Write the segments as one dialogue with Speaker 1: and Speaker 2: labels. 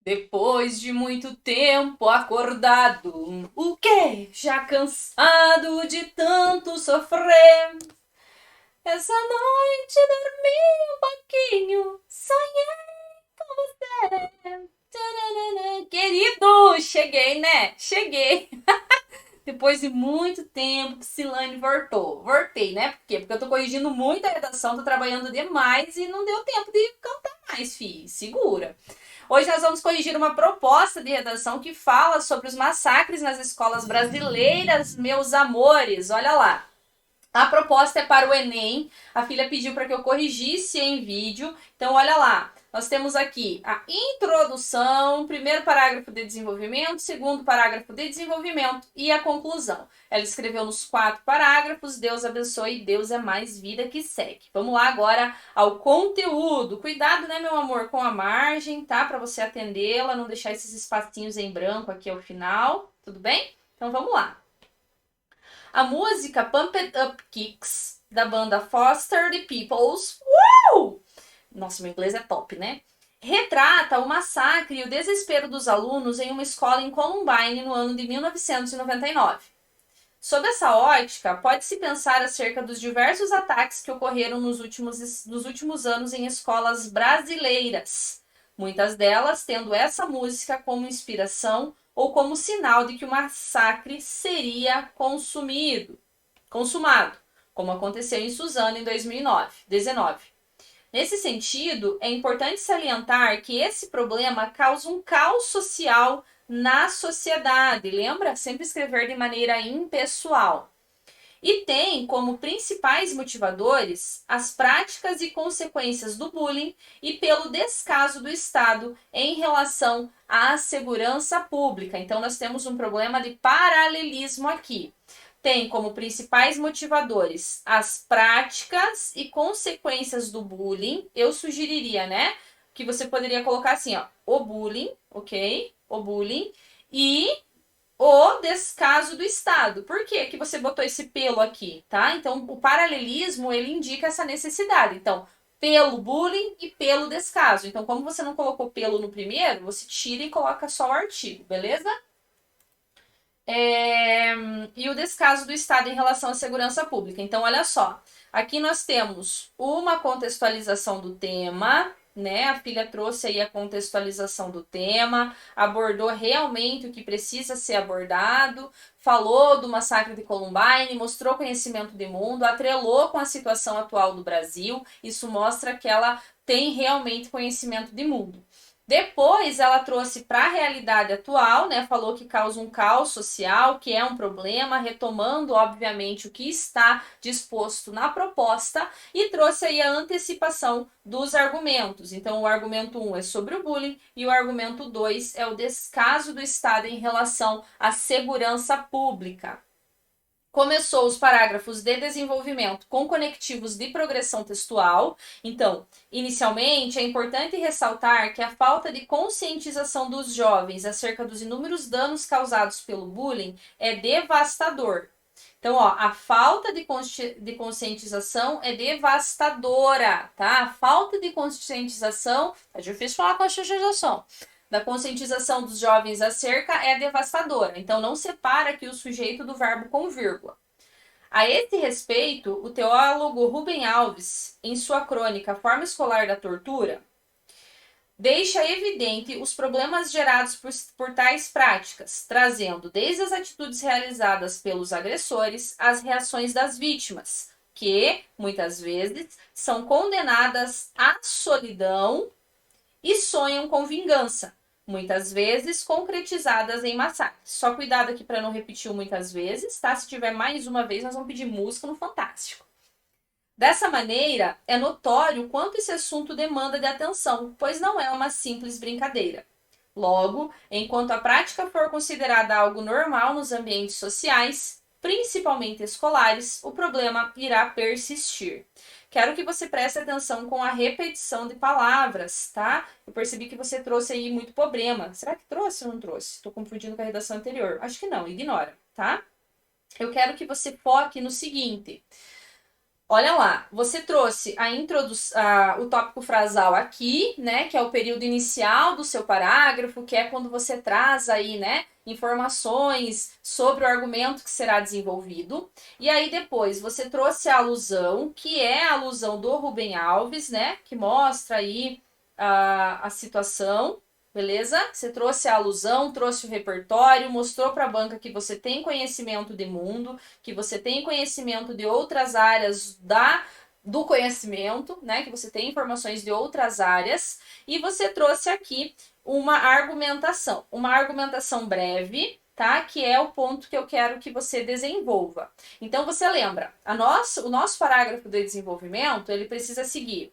Speaker 1: Depois de muito tempo acordado, o quê? Já cansado de tanto sofrer. Essa noite dormi um pouquinho, sonhei com você. Tararara. Querido, cheguei, né? Cheguei. Depois de muito tempo, Psylane voltou. Voltei, né? Por quê? Porque eu tô corrigindo muito a redação, tô trabalhando demais e não deu tempo de cantar mais, fi. Segura. Hoje nós vamos corrigir uma proposta de redação que fala sobre os massacres nas escolas brasileiras, meus amores. Olha lá. A proposta é para o Enem. A filha pediu para que eu corrigisse em vídeo. Então, olha lá. Nós temos aqui a introdução, primeiro parágrafo de desenvolvimento, segundo parágrafo de desenvolvimento e a conclusão. Ela escreveu nos 4 parágrafos. Deus abençoe, Deus é mais vida que segue. Vamos lá agora ao conteúdo. Cuidado, né, meu amor, com a margem, tá? Para você atendê-la, não deixar esses espacinhos em branco aqui ao final. Tudo bem? Então, vamos lá. A música Pump It Up Kicks, da banda Foster the Peoples, nossa, meu inglês é top, né? Retrata o massacre e o desespero dos alunos em uma escola em Columbine no ano de 1999. Sob essa ótica, pode-se pensar acerca dos diversos ataques que ocorreram nos últimos anos em escolas brasileiras, muitas delas tendo essa música como inspiração ou como sinal de que o massacre seria consumado, como aconteceu em Suzano em 2019. Nesse sentido, é importante salientar que esse problema causa um caos social na sociedade. Lembra? Sempre escrever de maneira impessoal. E tem como principais motivadores as práticas e consequências do bullying e pelo descaso do Estado em relação à segurança pública. Então, nós temos um problema de paralelismo aqui. Tem como principais motivadores as práticas e consequências do bullying. Eu sugeriria, né, que você poderia colocar assim, ó, o bullying, ok? O bullying e o descaso do Estado. Por que que você botou esse pelo aqui, tá? Então, o paralelismo, ele indica essa necessidade. Então, pelo bullying e pelo descaso. Então, como você não colocou pelo no primeiro, você tira e coloca só o artigo, beleza? E o descaso do Estado em relação à segurança pública. Então, olha só. Aqui nós temos uma contextualização do tema, né? A filha trouxe aí a contextualização do tema, abordou realmente o que precisa ser abordado, falou do massacre de Columbine, mostrou conhecimento de mundo, atrelou com a situação atual do Brasil. Isso mostra que ela tem realmente conhecimento de mundo. Depois ela trouxe para a realidade atual, né? Falou que causa um caos social, que é um problema, retomando, obviamente, o que está disposto na proposta, e trouxe aí a antecipação dos argumentos. Então, o argumento 1 é sobre o bullying e o argumento 2 é o descaso do Estado em relação à segurança pública. Começou os parágrafos de desenvolvimento com conectivos de progressão textual. Então, inicialmente, é importante ressaltar que a falta de conscientização dos jovens acerca dos inúmeros danos causados pelo bullying é devastador. Então, ó, a falta de conscientização é devastadora, tá? A falta de conscientização, é difícil falar conscientização, da conscientização dos jovens acerca é devastadora. Então, não separa aqui o sujeito do verbo com vírgula. A esse respeito, o teólogo Rubem Alves, em sua crônica Forma Escolar da Tortura, deixa evidente os problemas gerados por tais práticas, trazendo desde as atitudes realizadas pelos agressores às reações das vítimas, que, muitas vezes, são condenadas à solidão e sonham com vingança, muitas vezes concretizadas em massacres. Só cuidado aqui para não repetir o muitas vezes, tá? Se tiver mais uma vez, nós vamos pedir música no Fantástico. Dessa maneira, é notório quanto esse assunto demanda de atenção, pois não é uma simples brincadeira. Logo, enquanto a prática for considerada algo normal nos ambientes sociais, principalmente escolares, o problema irá persistir. Quero que você preste atenção com a repetição de palavras, tá? Eu percebi que você trouxe aí muito problema. Será que trouxe ou não trouxe? Estou confundindo com a redação anterior. Acho que não, ignora, tá? Eu quero que você foque no seguinte. Olha lá, você trouxe o tópico frasal aqui, né, que é o período inicial do seu parágrafo, que é quando você traz aí, né, informações sobre o argumento que será desenvolvido. E aí depois você trouxe a alusão, que é a alusão do Rubem Alves, né, que mostra aí a situação. Beleza? Você trouxe a alusão, trouxe o repertório, mostrou para a banca que você tem conhecimento de mundo, que você tem conhecimento de outras áreas do conhecimento, né? Que você tem informações de outras áreas, e você trouxe aqui uma argumentação breve, tá? Que é o ponto que eu quero que você desenvolva. Então você lembra, o nosso parágrafo de desenvolvimento, ele precisa seguir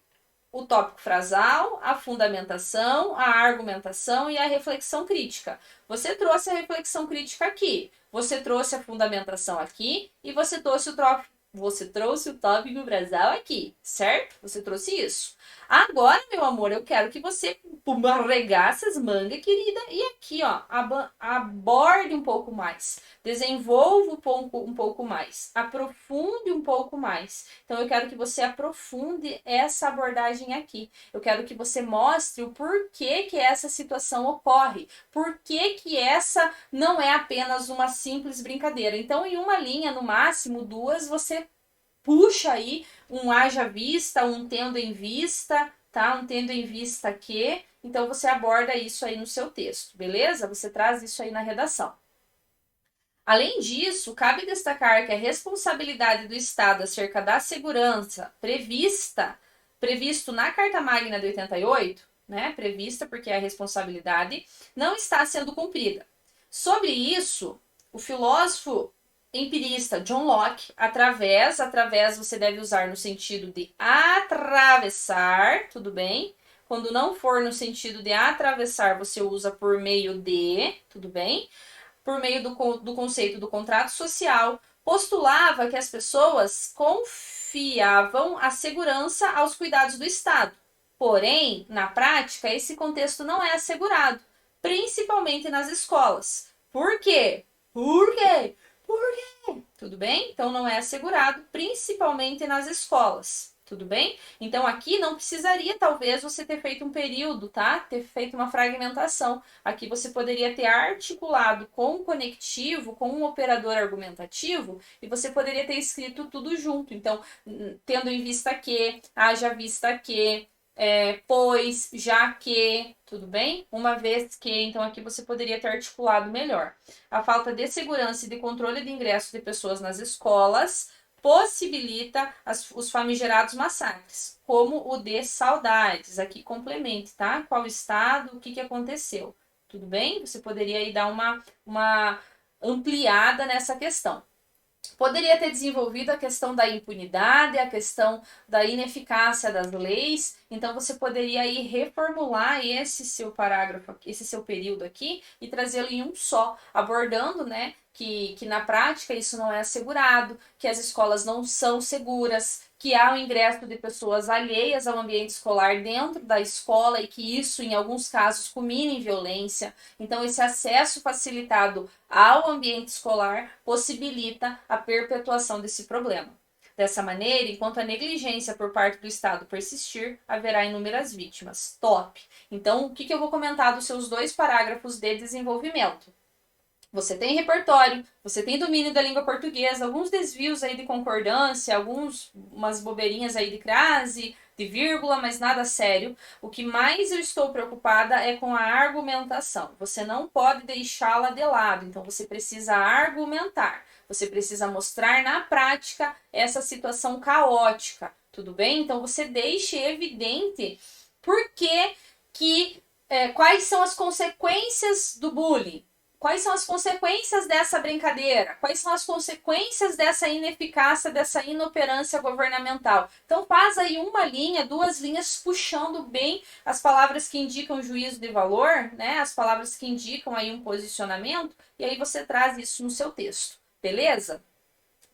Speaker 1: o tópico frasal, a fundamentação, a argumentação e a reflexão crítica. Você trouxe a reflexão crítica aqui, você trouxe a fundamentação aqui e você trouxe o tópico frasal aqui, certo? Você trouxe isso. Agora, meu amor, eu quero que você arregace as mangas, querida, e aqui, ó, aborde um pouco mais, desenvolva um pouco mais, aprofunde um pouco mais. Então, eu quero que você aprofunde essa abordagem aqui. Eu quero que você mostre o porquê que essa situação ocorre, por que essa não é apenas uma simples brincadeira. Então, em uma linha, no máximo duas, você puxa aí um haja vista, um tendo em vista, tá? Um tendo em vista que. Então você aborda isso aí no seu texto, beleza? Você traz isso aí na redação. Além disso, cabe destacar que a responsabilidade do Estado acerca da segurança previsto na Carta Magna de 88, né? Prevista porque é a responsabilidade, não está sendo cumprida. Sobre isso, o filósofo empirista John Locke, através você deve usar no sentido de atravessar, tudo bem? Quando não for no sentido de atravessar, você usa por meio de, tudo bem? Por meio do conceito do contrato social, postulava que as pessoas confiavam a segurança aos cuidados do Estado. Porém, na prática, esse contexto não é assegurado, principalmente nas escolas. Por quê? Por quê? Por quê? Tudo bem? Então não é assegurado, principalmente nas escolas. Tudo bem? Então aqui não precisaria, talvez, você ter feito um período, tá? Ter feito uma fragmentação. Aqui você poderia ter articulado com um conectivo, com um operador argumentativo, e você poderia ter escrito tudo junto. Então, tendo em vista que, haja vista que, pois, já que, tudo bem? Uma vez que, então aqui você poderia ter articulado melhor. A falta de segurança e de controle de ingresso de pessoas nas escolas possibilita os famigerados massacres, como o de Saudades. Aqui complemente, tá? Qual estado, o que aconteceu. Tudo bem? Você poderia aí dar uma ampliada nessa questão. Poderia ter desenvolvido a questão da impunidade, a questão da ineficácia das leis. Então você poderia aí reformular esse seu parágrafo, esse seu período aqui e trazê-lo em um só, abordando, né, que na prática isso não é assegurado, que as escolas não são seguras, que há o ingresso de pessoas alheias ao ambiente escolar dentro da escola e que isso, em alguns casos, culmina em violência. Então, esse acesso facilitado ao ambiente escolar possibilita a perpetuação desse problema. Dessa maneira, enquanto a negligência por parte do Estado persistir, haverá inúmeras vítimas. Top! Então, o que eu vou comentar dos seus 2 parágrafos de desenvolvimento? Você tem repertório, você tem domínio da língua portuguesa, alguns desvios aí de concordância, umas bobeirinhas aí de crase, de vírgula, mas nada sério. O que mais eu estou preocupada é com a argumentação. Você não pode deixá-la de lado, então você precisa argumentar. Você precisa mostrar na prática essa situação caótica, tudo bem? Então você deixe evidente por que quais são as consequências do bullying. Quais são as consequências dessa brincadeira? Quais são as consequências dessa ineficácia, dessa inoperância governamental? Então faz aí uma linha, 2 linhas, puxando bem as palavras que indicam juízo de valor, né? As palavras que indicam aí um posicionamento, e aí você traz isso no seu texto, beleza?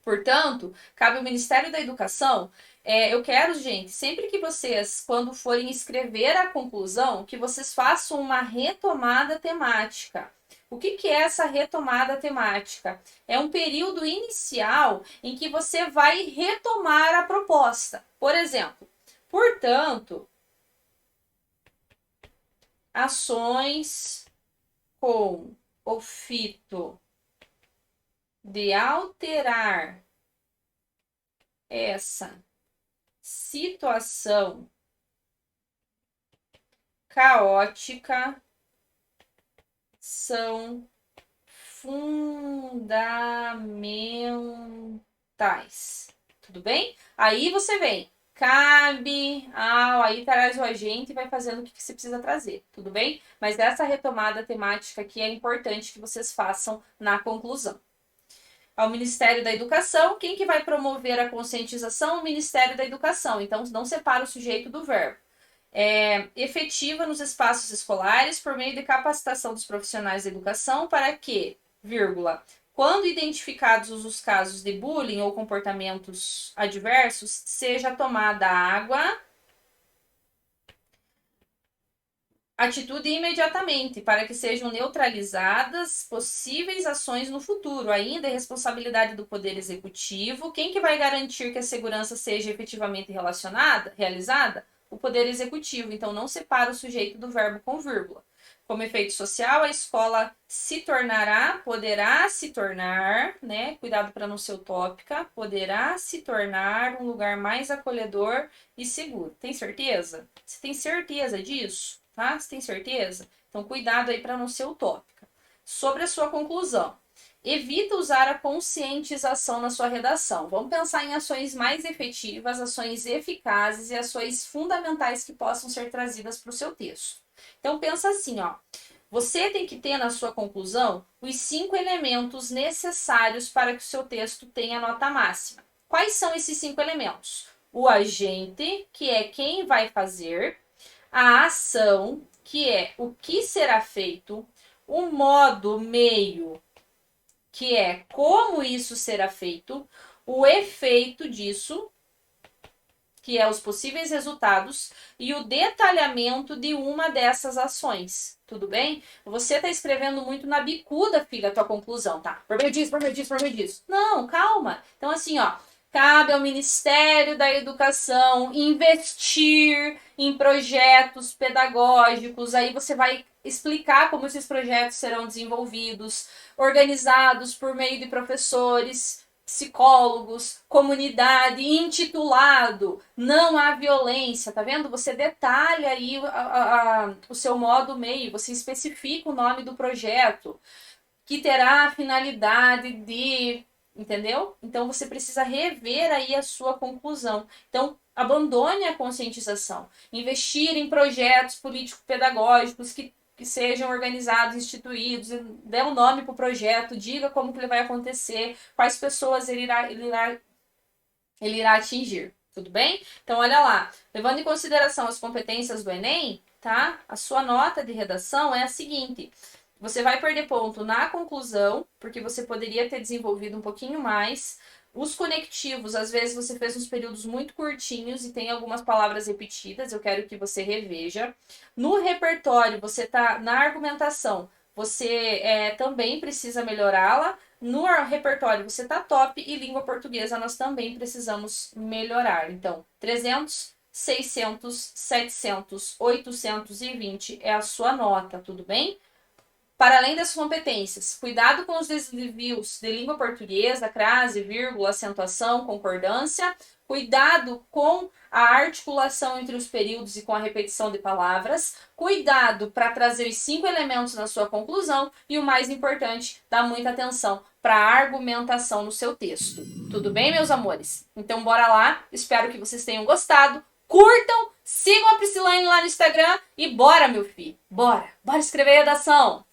Speaker 1: Portanto, cabe ao Ministério da Educação, eu quero, gente, sempre que vocês, quando forem escrever a conclusão, que vocês façam uma retomada temática. O que é essa retomada temática? É um período inicial em que você vai retomar a proposta. Por exemplo, portanto, ações com o fito de alterar essa situação caótica são fundamentais. Tudo bem? Aí você vem, cabe ao, aí traz o agente e vai fazendo o que você precisa trazer, tudo bem? Mas essa retomada temática aqui é importante que vocês façam na conclusão. Ao Ministério da Educação, quem que vai promover a conscientização? O Ministério da Educação. Então, não separa o sujeito do verbo. Efetiva nos espaços escolares por meio de capacitação dos profissionais da educação para que, vírgula, quando identificados os casos de bullying ou comportamentos adversos, seja tomada água, atitude imediatamente para que sejam neutralizadas possíveis ações no futuro. Ainda é responsabilidade do Poder Executivo. Quem que vai garantir que a segurança seja efetivamente realizada? O Poder Executivo. Então, não separa o sujeito do verbo com vírgula. Como efeito social, a escola poderá se tornar, né? Cuidado para não ser utópica, poderá se tornar um lugar mais acolhedor e seguro. Tem certeza? Você tem certeza disso? Tá? Você tem certeza? Então, cuidado aí para não ser utópica. Sobre a sua conclusão. Evita usar a conscientização na sua redação. Vamos pensar em ações mais efetivas, ações eficazes e ações fundamentais que possam ser trazidas para o seu texto. Então, pensa assim, ó. Você tem que ter na sua conclusão os 5 elementos necessários para que o seu texto tenha nota máxima. Quais são esses 5 elementos? O agente, que é quem vai fazer, a ação, que é o que será feito, o modo, meio, que é como isso será feito, o efeito disso, que é os possíveis resultados, e o detalhamento de uma dessas ações. Tudo bem? Você está escrevendo muito na bicuda, filha, a tua conclusão, tá? Por meio disso, por meio disso, por meio disso. Não, calma. Então, assim, ó, cabe ao Ministério da Educação investir em projetos pedagógicos. Aí você vai explicar como esses projetos serão desenvolvidos, organizados por meio de professores, psicólogos, comunidade, intitulado Não Há Violência, tá vendo? Você detalha aí o seu modo meio, você especifica o nome do projeto, que terá a finalidade de... Entendeu? Então, você precisa rever aí a sua conclusão. Então, abandone a conscientização. Investir em projetos político-pedagógicos que sejam organizados, instituídos, dê um nome para o projeto, diga como que ele vai acontecer, quais pessoas ele irá atingir. Tudo bem? Então, olha lá. Levando em consideração as competências do Enem, tá? A sua nota de redação é a seguinte... Você vai perder ponto na conclusão, porque você poderia ter desenvolvido um pouquinho mais. Os conectivos, às vezes você fez uns períodos muito curtinhos e tem algumas palavras repetidas, eu quero que você reveja. No repertório, você está na argumentação, você também precisa melhorá-la. No repertório, você está top e língua portuguesa nós também precisamos melhorar. Então, 300, 600, 700, 820 é a sua nota, tudo bem? Para além das competências, cuidado com os desvios de língua portuguesa, crase, vírgula, acentuação, concordância. Cuidado com a articulação entre os períodos e com a repetição de palavras. Cuidado para trazer os 5 elementos na sua conclusão. E o mais importante, dá muita atenção para a argumentação no seu texto. Tudo bem, meus amores? Então, bora lá. Espero que vocês tenham gostado. Curtam, sigam a Priscilane lá no Instagram e bora, meu filho. Bora escrever redação.